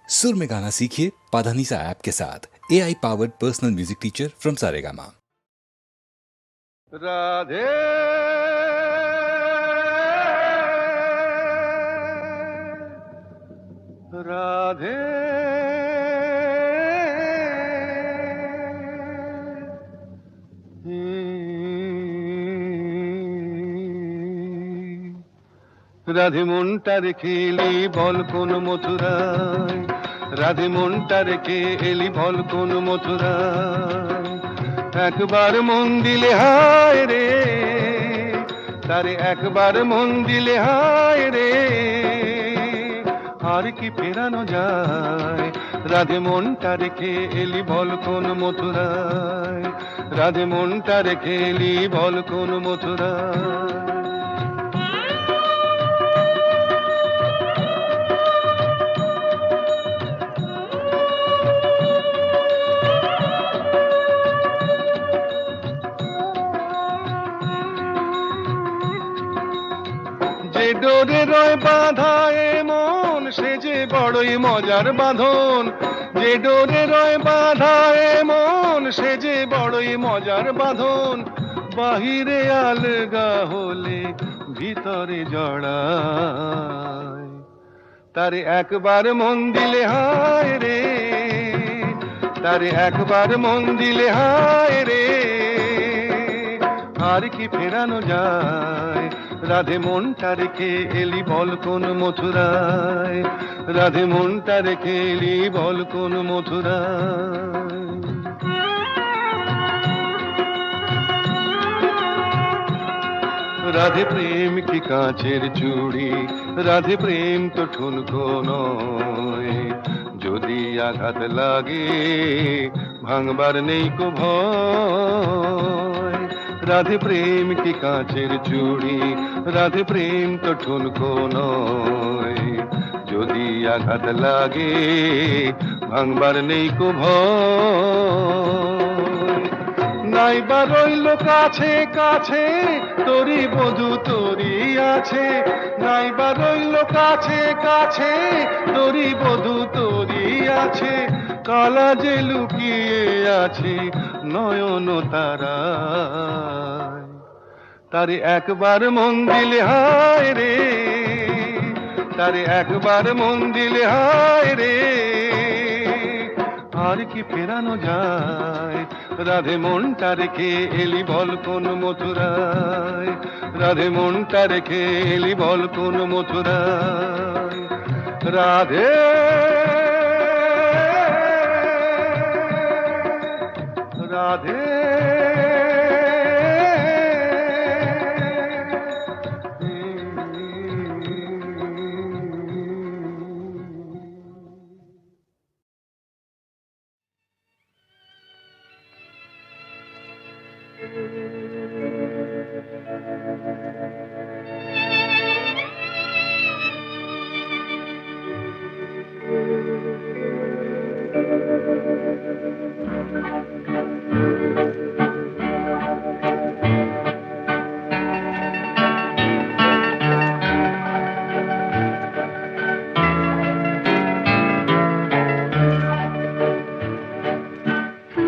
सुर में गाना सीखिए पाधानीसा ऐप के साथ। AI powered personal music teacher from Saregama. Radhe Radhe Radhe মনটা রেখে এলি বল কোন মথুরায়, রাধে মনটা রেখে এলি বল কোন মথুরায়। একবার মন দিলে হায় রে, তারে একবার মন দিলে হায় রে, আর কি ফেরানো যায়। রাধে মনটা রেখে এলি বল কোন মথুরায়, রাধে মনটা রেখে এলি বল কোন মথুরায়। যে ডোরে রয় বাঁধা এ মন সে যে বড়ই মজার বাঁধন, যে ডোরে রয় বাঁধা এ মন সে যে বড়ই মজার বাঁধন। বাহিরে আলগা হলে ভিতরে জড়ায়, তারে একবার মন দিলে হায় রে, তারে একবার মন দিলে হায় রে, আর কি ফেরানো যায়। রাধে মনটা রেখে এলি বল কোন মথুরায়, রাধে মনটা রেখে এলি বল কোন মথুরায়। রাধে প্রেম কি কাঁচের চুড়ি, রাধে প্রেম তো ঠুনকো নয়, যদি আঘাত লাগে ভাঙবার নেই কো ভয়। রাধে প্রেম কি কাঁচের চুড়ি, রাধে প্রেম তো ঠুনকো নয়, যদি আঘাত লাগে ভাঙবার নেই কো ভয়। নাইবা রইল কাছে কাছে তোরি বধূ তোরি আছে, নাইবা রইল কাছে কাছে তোরি বধূ তোরি আছে, কালা যে লুকিয়ে আছে নয়ন তারায়। তারে একবার মন দিলে হায় রে, তারে একবার মন দিলে হায় রে, আর কি ফেরানো যায়। রাধে মনটা রেখে এলি বল কোন মথুরায়, রাধে মনটা রেখে এলি বল কোন মথুরায়। রাধে রাধে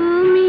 তুমি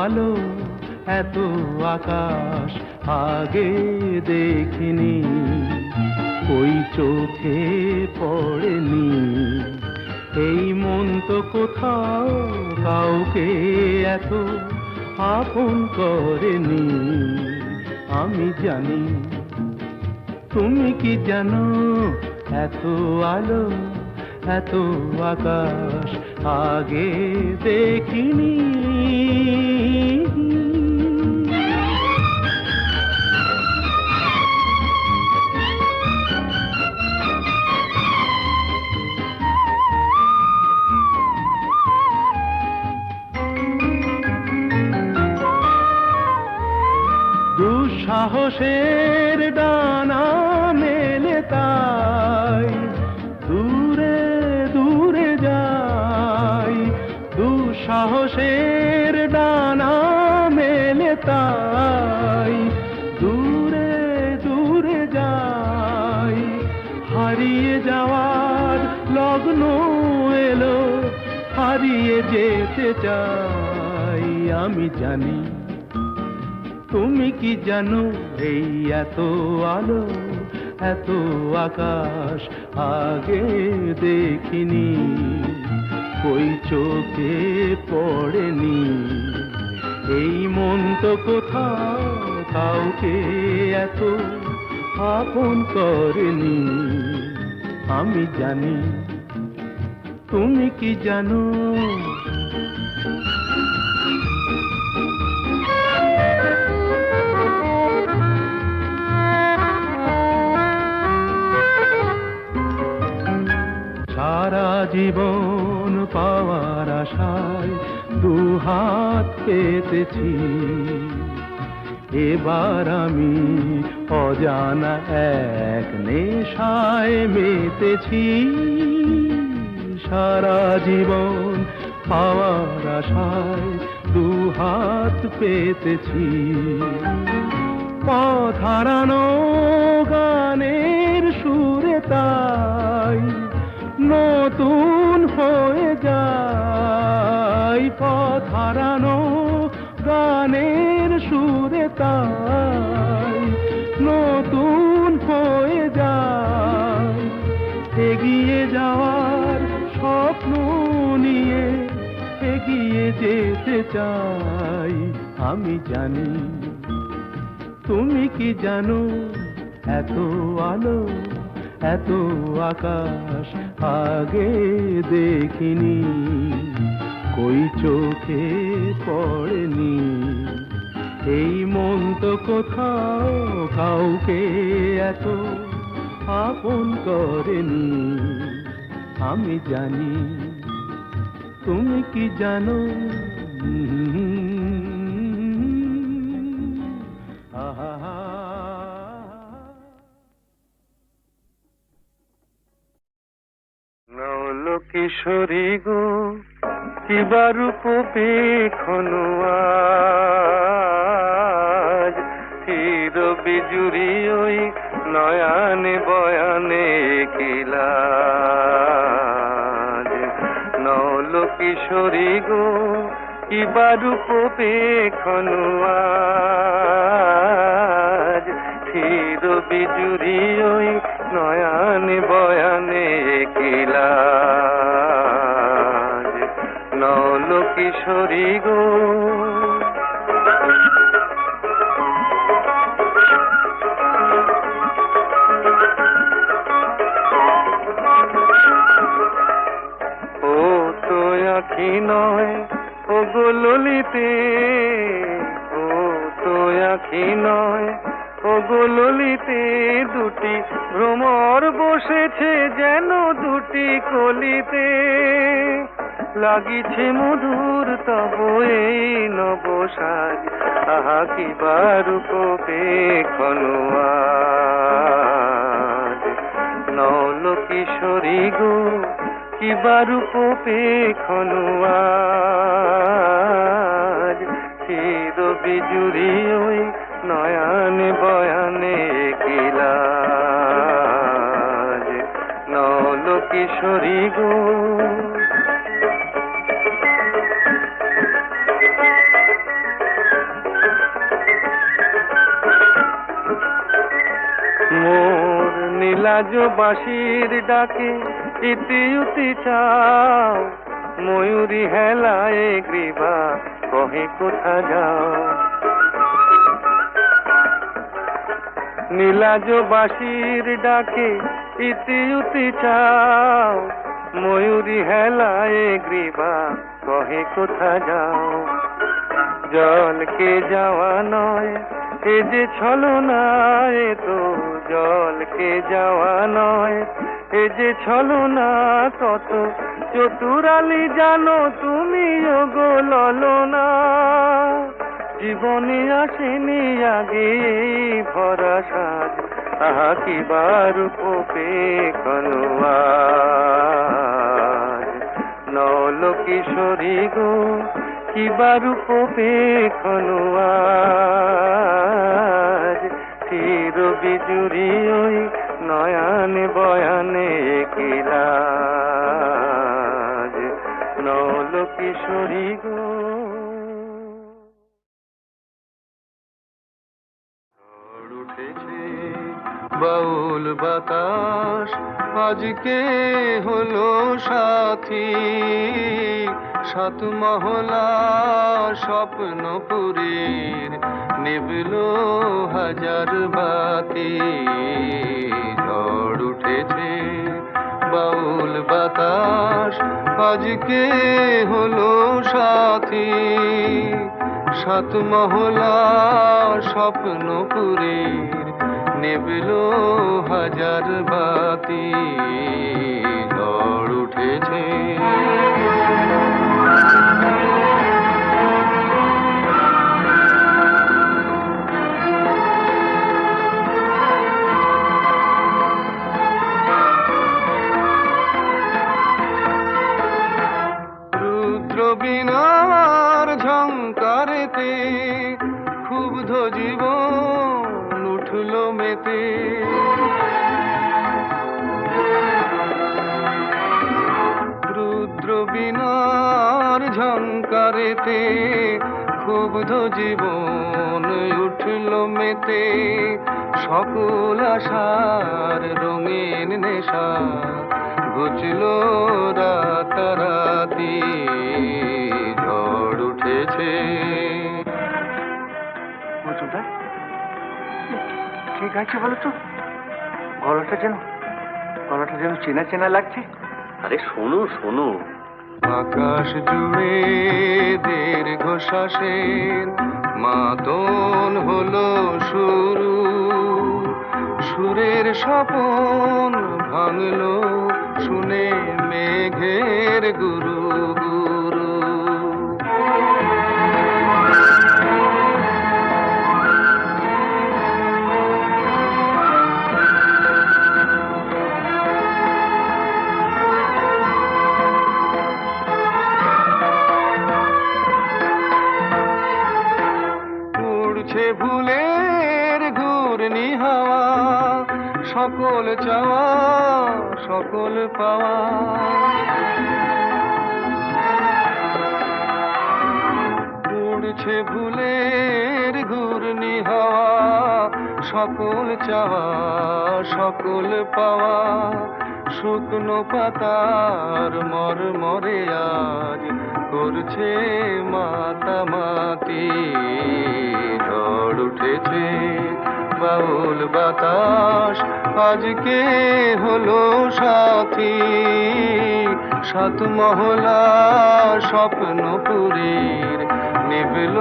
আলো এত আকাশ আগে দেখিনি, ওই চোখে পড়েনি। এই মন তো কোথাও কাউকে এত আপন করেনি। আমি জানি, তুমি কি জানো, এত আলো এত আকাশ আগে দেখিনি। দুঃসাহসের ডানা মেলে তাই দূরে দূরে যাই, দুঃসাহসের ডানা মেলে তাই দূরে দূরে যাই। হারিয়ে যাওয়ার লগ্ন এলো, হারিয়ে যেতে চাই। আমি জানি, তুমি কি জানো, এই এত আলো এত আকাশ আগে দেখিনি, ওই চোখে পড়েনি। এই মন তো কোথাও কাউকে এত আপন করেনি। আমি জানি, তুমি কি জানো। সারা জীবন পাওয়ার আশায় দুহাত পেতেছি, এবার আমি অজানা এক নেশায় মেতেছি। সারা জীবন পাওয়ার আশায় দুহাত পেতেছি, পথ হারানো গানের সুরে তাই নতুন হয়ে যায়। পথ হারানো গানের সুরে তাই নতুন হয়ে যায়। এগিয়ে যাওয়ার স্বপ্ন নিয়ে এগিয়ে যেতে চাই। আমি জানি, তুমি কি জানো, এত আলো এত আকাশ আগে দেখিনি, কই চোখে পড়েনি। এই মন তো কোথাও কাউকে এত আপন করেনি। আমি জানি, তুমি কি জানো। কিশোরী গো, কিবা রূপ পেখনো আজ, চির বিজুরি ওই নয়ানে বয়ানে কিলাজ। নল কিশোরী গো, কিবা রূপ পেখনো আজ, চির বিজুরি ওই নয়ানে বয়ানে কিলাজ। নল কিশোরী গো, ও তো আখি নয় ও গো ললিতে, ও তো আখি নয় ও গো ললিতে, দুটি ভ্রমর বসেছে যেন দুটি কলিতে। লাগিছে মধুর তব এই নবসাজ, আহা কিবা রূপ পেখনো আজ। নল কিশোরী গো, কিবা রূপ পেখনো আজ, চির বিজুরি ওই নয়ানে বয়ানে কিলাজ। নল কিশোরী গো, মোর নীলাজ বাঁশির ডাকে ইতি উতি চাও, ময়ূরী হেলায় গ্রীবা কহে কোথা যাও। নীলাজ বাঁশির ডাকে ইতি উতি চাও, ময়ূরী হেলায় গ্রীবা কহে কোথা যাও। জলকে যাওয়া নয় এ যে ছলনা, এ তো জলকে যাওয়া নয় এ যে ছলনা। কত চতুরালি জানো তুমি গো ললনা, জীবনে আসেনি আগে ভরা সাজ, আহা কি বার কোপে কনোয়াজ। নল কিশোরী গো কি বার কোপে কনোয়াজ, চির বিজুরি ওই নয়ানে বয়ানে কিলাজ। নল কিশোরী গো উঠেছে বাউল বাতাস, আজকে হলো সাথী। সাত মহলা স্বপ্নপুরীর নিবল হাজার বাতি। ঝড় উঠেছে বাউল বাতাস, আজকে হলো সাথী। সাত মহলা স্বপ্নপুরীর নিবল হাজার বাতি। ঝড় উঠেছে রুদ্র বীণার ঝংকারেতে ক্ষুব্ধ জীবন উঠল মেতে। রুদ্র বীণার ঝংকারেতে ক্ষুব্ধ জীবন উঠল মেতে। সকল আশার রঙিন নেশা ঘুচল রাতারাতি। ঝড় উঠেছে ঠিক আছে বলো তো, গলাটা যেন চেনা চেনা লাগছে। আরে শোনো শোনো। আকাশ জুড়ে দীর্ঘশ্বাসের মাতন হলো শুরু। সুরের স্বপন ভাঙলো শুনে মেঘের গুরু গুরু। উড়ছে ভুলের ঘূর্ণি হাওয়া, সকল চাওয়া সকল পাওয়া। উড়ছে ভুলের ঘূর্ণি হাওয়া, সকল চাওয়া সকল পাওয়া। শুকনো পাতার মরমরে আজ করছে মাতামাতি। ঝড় উঠেছে বাউল বাতাস, আজকে হলো সাথী। সাত মহলা স্বপ্নপুরীর নিবল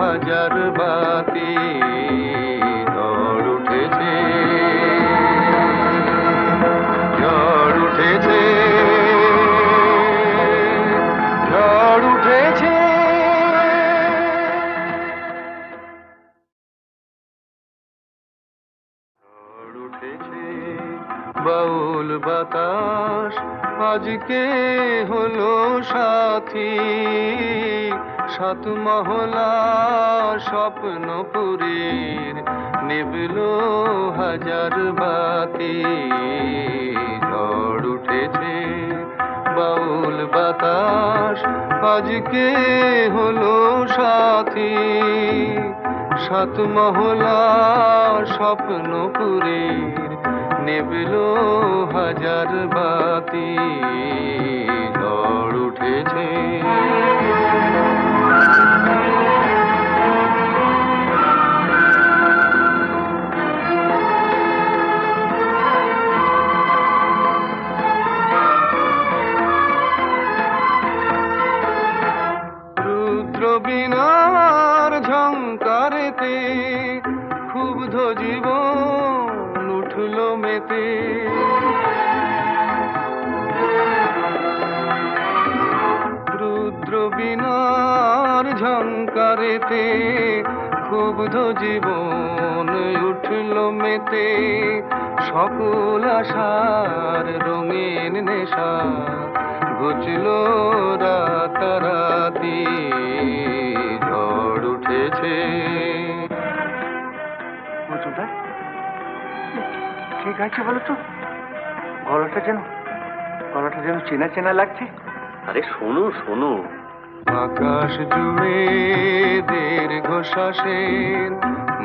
হাজার বাতি। ঝড় উঠেছে ঝড় উঠেছে ঝড় উঠেছে। ঝড় উঠেছে বাউল বাতাস, আজকে হলো সাথী। সাত মহলা স্বপ্নপুরীর নিবল হাজার বাতি। ঝড় উঠেছে বাউল বাতাস, আজকে হলো সাথী। সাত মহলা স্বপ্নপুরীর নেবেল হাজার বাতি, ঝড় উঠেছে রুদ্র বীণার ঝঙ্কারেতে ক্ষুব্ধ জীবন উঠল মেতে। রুদ্র বীণার ঝঙ্কারেতে ক্ষুব্ধ জীবন উঠল মেতে। সকল আশার রঙিন নেশা ঘুচল রাতারাতি, ঝড় উঠেছে। মজুমদার ঠিক আছে বলো তো, গলাটা যেন চেনা চেনা লাগছে। আরে শোনো শোনো। আকাশ জুড়ে দীর্ঘ শ্বাসের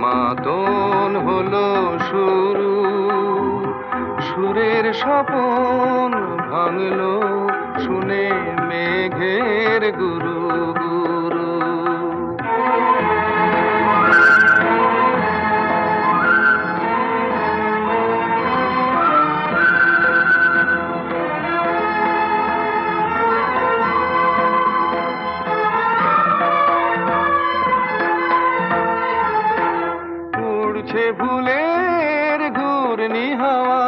মাতন হলো শুরু, সুরের স্বপন ভাঙলো শুনে মেঘের গুরু গুরু। উড়ছে ভুলের ঘূর্ণি হাওয়া,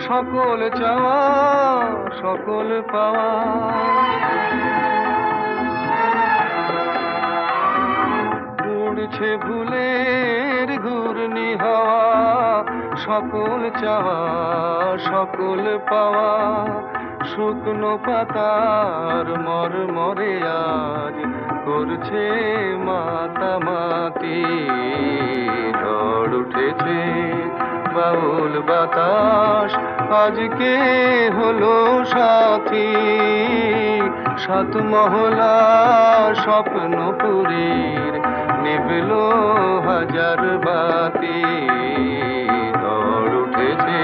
সকল চাওয়া সকল পাওয়া। উড়ছে ভুলের ঘূর্ণি হাওয়া, সকল চাওয়া সকল পাওয়া। শুকনো পাতার মরমরে আজ করছে মাতামাতি, ঝড় উঠেছে বাউল বাতাস আজকে হলো সাথী। সাত মহলা স্বপ্নপুরীর নেবেল হাজার বাতি, ঝড় উঠেছে।